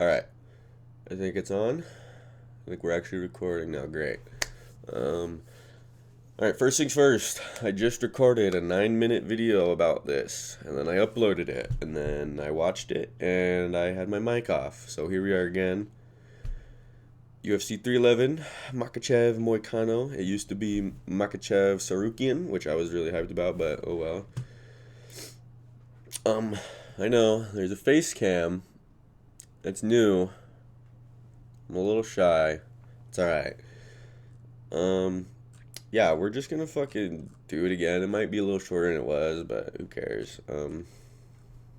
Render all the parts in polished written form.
Alright, I think it's on. I think we're actually recording now. Great. Um, alright, first things first. I just recorded a 9-minute video about this, and then I uploaded it, and then I watched it, and I had my mic off. So here we are again. UFC 311, Makachev Moicano. It used to be Makachev Sarukian, which I was really hyped about, but oh well. I know, there's a face cam. It's new. I'm a little shy. It's alright. Um, yeah, we're just gonna fucking do it again. It might be a little shorter than it was, but who cares?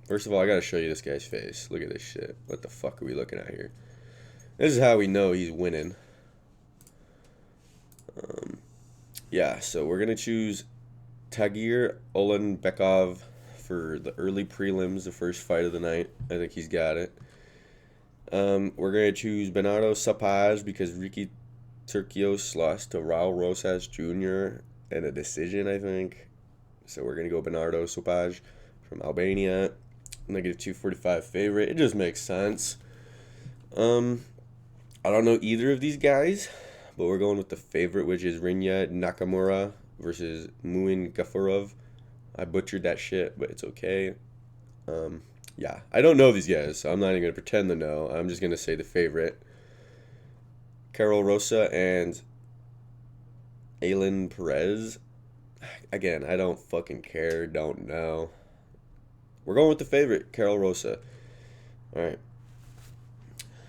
First of all, I gotta show you this guy's face. Look at this shit. What the fuck are we looking at here? This is how we know he's winning. Yeah, so we're gonna choose Tagir Olenbekov for the early prelims, the first fight of the night. I think he's got it. We're gonna choose Bernardo Sapaz because Ricky Turcios lost to Raul Rosas Jr. in a decision, I think. So we're gonna go Bernardo Sapaz from Albania, negative 245 favorite. It just makes sense. I don't know either of these guys, but we're going with the favorite, which is Rinya Nakamura versus Muin Gafurov. I butchered that shit, but it's okay. Yeah, I don't know these guys, so I'm not even going to pretend to know. I'm just going to say the favorite. Carol Rosa and Aylin Perez. Again, I don't fucking care, don't know. We're going with the favorite, Carol Rosa. Alright.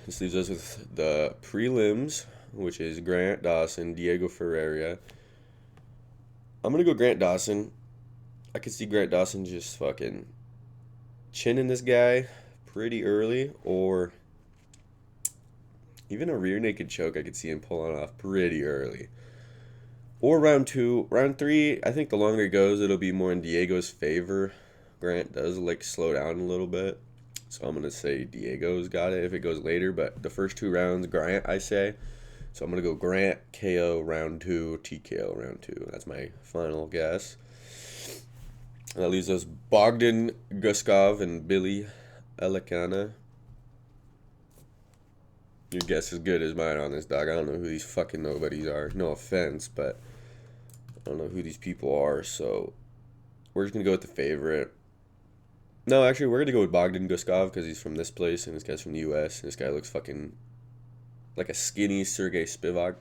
This leaves us with the prelims, which is Grant Dawson, Diego Ferreira. I'm going to go Grant Dawson. I could see Grant Dawson just fucking chinning this guy pretty early, or even a rear naked choke I could see him pulling off pretty early. Or round 2. Round 3, I think the longer it goes, it'll be more in Diego's favor. Grant does like slow down a little bit. So I'm going to say Diego's got it if it goes later. But the first 2 rounds, Grant, I say. So I'm going to go Grant, KO round 2, TKO round 2. That's my final guess. And that leaves us Bogdan Guskov and Billy Elikana. Your guess is good as mine on this, dog. I don't know who these fucking nobodies are. No offense, but I don't know who these people are. So we're just going to go with the favorite. No, actually, we're going to go with Bogdan Guskov because he's from this place and this guy's from the U.S. And this guy looks fucking like a skinny Sergey Spivak.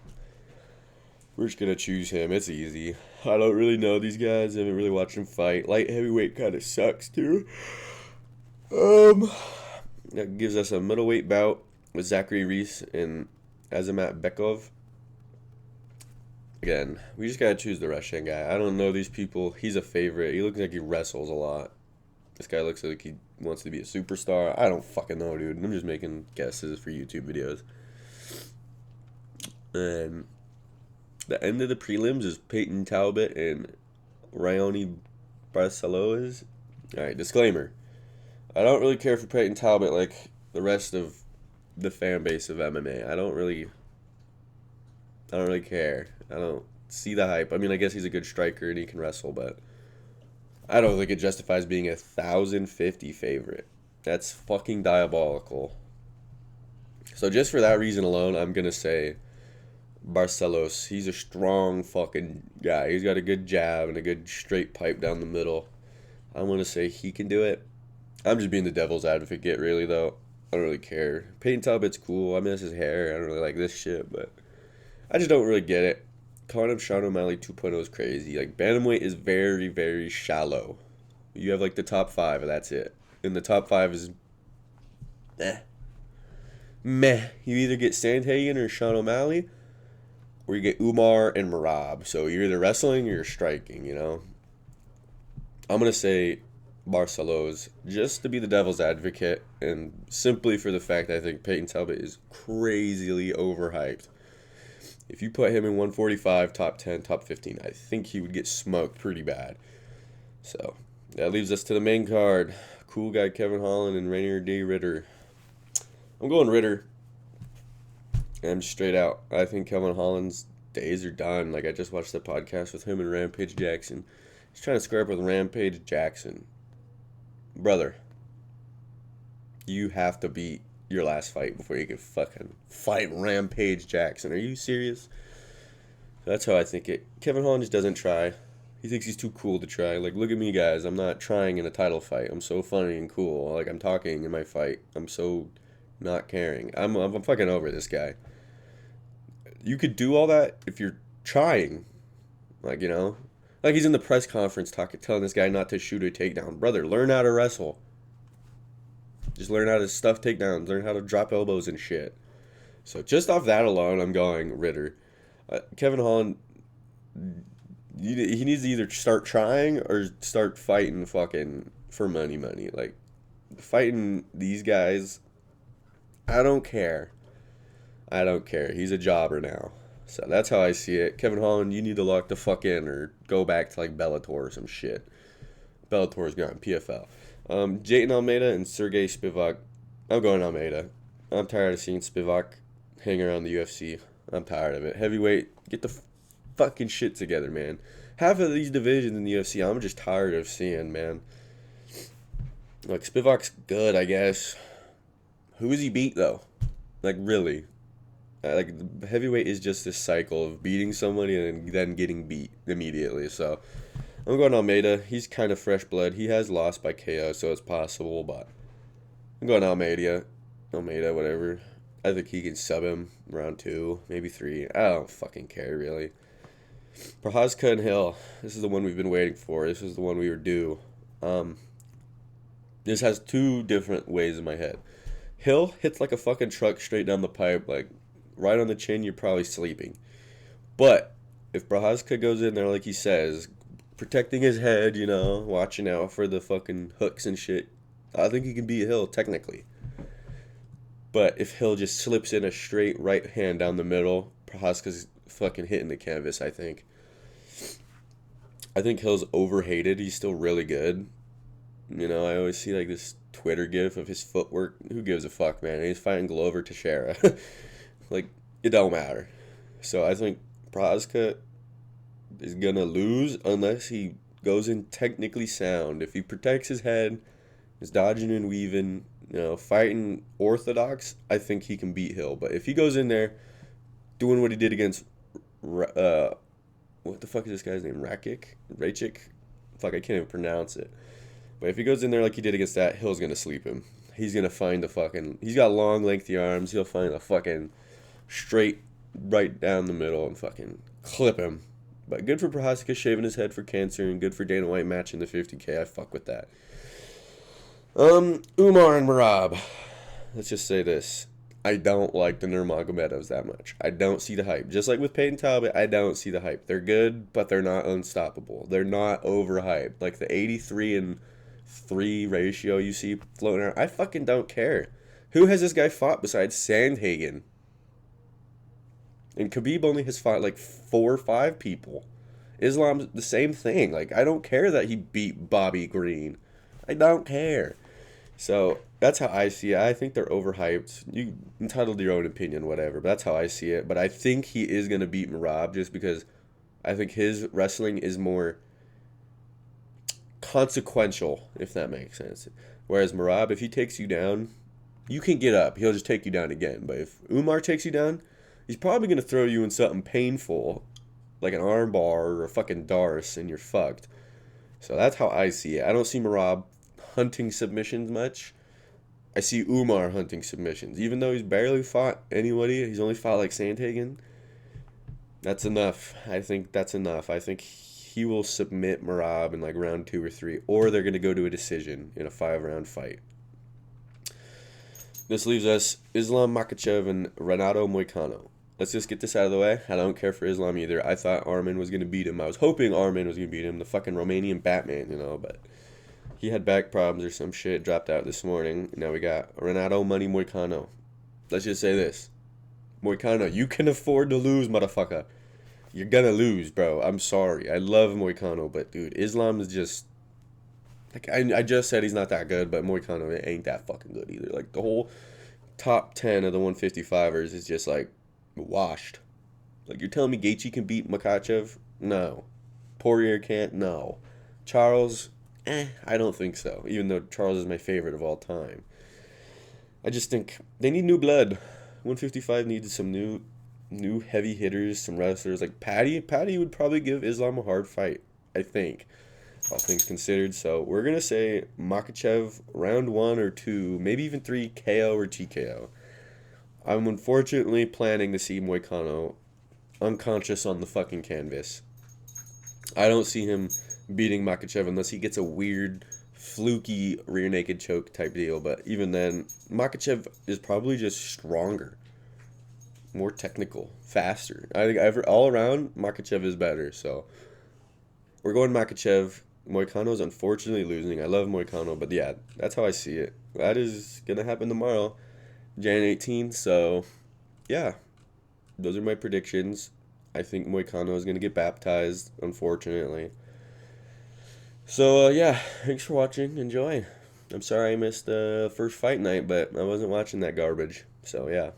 We're just going to choose him. It's easy. I don't really know these guys. I haven't really watched them fight. Light heavyweight kind of sucks, too. That gives us a middleweight bout with Zachary Reese and Azamat Bekov. Again, we just got to choose the Russian guy. I don't know these people. He's a favorite. He looks like he wrestles a lot. This guy looks like he wants to be a superstar. I don't fucking know, dude. I'm just making guesses for YouTube videos. And the end of the prelims is Peyton Talbot and Rayoni Barcelos. Alright, disclaimer. I don't really care for Peyton Talbot like the rest of the fan base of MMA. I don't really care. I don't see the hype. I mean, I guess he's a good striker and he can wrestle, but I don't think it justifies being a 1,050 favorite. That's fucking diabolical. So just for that reason alone, I'm going to say Barcelos. He's a strong fucking guy. He's got a good jab and a good straight pipe down the middle. I'm going to say he can do it. I'm just being the devil's advocate, really, though. I don't really care. Peyton Talbot's cool. I miss his hair. I don't really like this shit, but I just don't really get it. Calling him Sean O'Malley 2.0 is crazy. Like, bantamweight is very, very shallow. You have, like, the top 5, and that's it. And the top 5 is meh. You either get Sandhagen or Sean O'Malley, or you get Umar and Marab. So you're either wrestling or you're striking, you know? I'm going to say Barcelos just to be the devil's advocate and simply for the fact that I think Peyton Talbot is crazily overhyped. If you put him in 145, top 10, top 15, I think he would get smoked pretty bad. So that leaves us to the main card. Cool guy Kevin Holland and Rainier D. Ritter. I'm going Ritter. I'm straight out. I think Kevin Holland's days are done. Like, I just watched the podcast with him and Rampage Jackson. He's trying to square up with Rampage Jackson. Brother, you have to beat your last fight before you could fucking fight Rampage Jackson. Are you serious? That's how I think it. Kevin Holland just doesn't try. He thinks he's too cool to try. Like, look at me, guys. I'm not trying in a title fight. I'm so funny and cool. Like, I'm talking in my fight. I'm so not caring. I'm fucking over this guy. You could do all that if you're trying. Like, like he's in the press conference telling this guy not to shoot a takedown. Brother, learn how to wrestle. Just learn how to stuff takedowns. Learn how to drop elbows and shit. So just off that alone, I'm going Ritter. Kevin Holland, he needs to either start trying or start fighting fucking for money. Like, fighting these guys, I don't care. He's a jobber now. So that's how I see it. Kevin Holland, you need to lock the fuck in or go back to like Bellator or some shit. Bellator's gone, PFL. Jayton Almeida and Sergey Spivak. I'm going Almeida. I'm tired of seeing Spivak hang around the UFC. I'm tired of it. Heavyweight, get the fucking shit together, man. Half of these divisions in the UFC, I'm just tired of seeing, man. Like, Spivak's good, I guess. Who is he beat, though? Like, really? Like, heavyweight is just this cycle of beating somebody and then getting beat immediately. So, I'm going Almeida. He's kind of fresh blood. He has lost by KO, so it's possible, but I'm going Almeida. Almeida, whatever. I think he can sub him round 2, maybe 3. I don't fucking care, really. Prochazka and Hill. This is the one we've been waiting for. This is the one we were due. This has 2 different ways in my head. Hill hits like a fucking truck straight down the pipe, like right on the chin, you're probably sleeping. But if Prochazka goes in there like he says, protecting his head, watching out for the fucking hooks and shit, I think he can beat Hill, technically. But if Hill just slips in a straight right hand down the middle, Prochazka's fucking hitting the canvas, I think. I think Hill's overhated. He's still really good. I always see like this Twitter gif of his footwork. Who gives a fuck, man? He's fighting Glover Teixeira. Like, it don't matter. So I think Prochazka is going to lose unless he goes in technically sound. If he protects his head, is dodging and weaving, fighting orthodox, I think he can beat Hill. But if he goes in there doing what he did against, what the fuck is this guy's name? Rakic? Fuck, I can't even pronounce it. But if he goes in there like he did against that, Hill's going to sleep him. He's going to find he's got long, lengthy arms. He'll find a fucking straight right down the middle and fucking clip him. But good for Prochazka shaving his head for cancer, and good for Dana White matching the 50K. I fuck with that. Umar and Merab. Let's just say this. I don't like the Nurmagomedovs that much. I don't see the hype. Just like with Peyton Talbot, I don't see the hype. They're good, but they're not unstoppable. They're not overhyped. Like the 83-3 ratio you see floating around. I fucking don't care. Who has this guy fought besides Sandhagen? And Khabib only has fought like 4 or 5 people. Islam's the same thing. Like, I don't care that he beat Bobby Green. I don't care. So that's how I see it. I think they're overhyped. You entitled to your own opinion, whatever. But that's how I see it. But I think he is going to beat Merab just because I think his wrestling is more consequential, if that makes sense. Whereas Merab, if he takes you down, you can get up. He'll just take you down again. But if Umar takes you down, he's probably going to throw you in something painful, like an arm bar or a fucking Darce, and you're fucked. So that's how I see it. I don't see Merab hunting submissions much. I see Umar hunting submissions. Even though he's barely fought anybody, he's only fought like Sandhagen. That's enough. I think that's enough. I think he will submit Merab in like round 2 or 3, or they're going to go to a decision in a 5-round fight. This leaves us Islam Makhachev and Renato Mociano. Let's just get this out of the way. I don't care for Islam either. I thought Arman was going to beat him. I was hoping Arman was going to beat him, the fucking Romanian Batman, but he had back problems or some shit, dropped out this morning. Now we got Renato Money Mociano. Let's just say this. Mociano, you can afford to lose, motherfucker. You're going to lose, bro. I'm sorry. I love Mociano, but, dude, Islam is just... Like, I just said he's not that good, but Mociano ain't that fucking good either. Like, the whole top 10 of the 155ers is just, like, washed. Like, you're telling me Gaethje can beat Makhachev? No. Poirier can't? No. Charles? I don't think so. Even though Charles is my favorite of all time. I just think they need new blood. 155 needs some new heavy hitters, some wrestlers like Patty. Patty would probably give Islam a hard fight, I think, all things considered. So we're gonna say Makachev round 1 or 2, maybe even 3 KO or TKO. I'm unfortunately planning to see Moicano unconscious on the fucking canvas. I don't see him beating Makachev unless he gets a weird, fluky rear naked choke type deal. But even then, Makachev is probably just stronger, more technical, faster. I think all around Makachev is better. So we're going Makachev. Moicano's unfortunately losing. I love Moicano, but yeah, that's how I see it. That is gonna happen tomorrow, Jan 18th. So yeah, those are my predictions. I think Moicano is gonna get baptized, unfortunately. So yeah, thanks for watching. Enjoy. I'm sorry I missed the first fight night, but I wasn't watching that garbage. So yeah.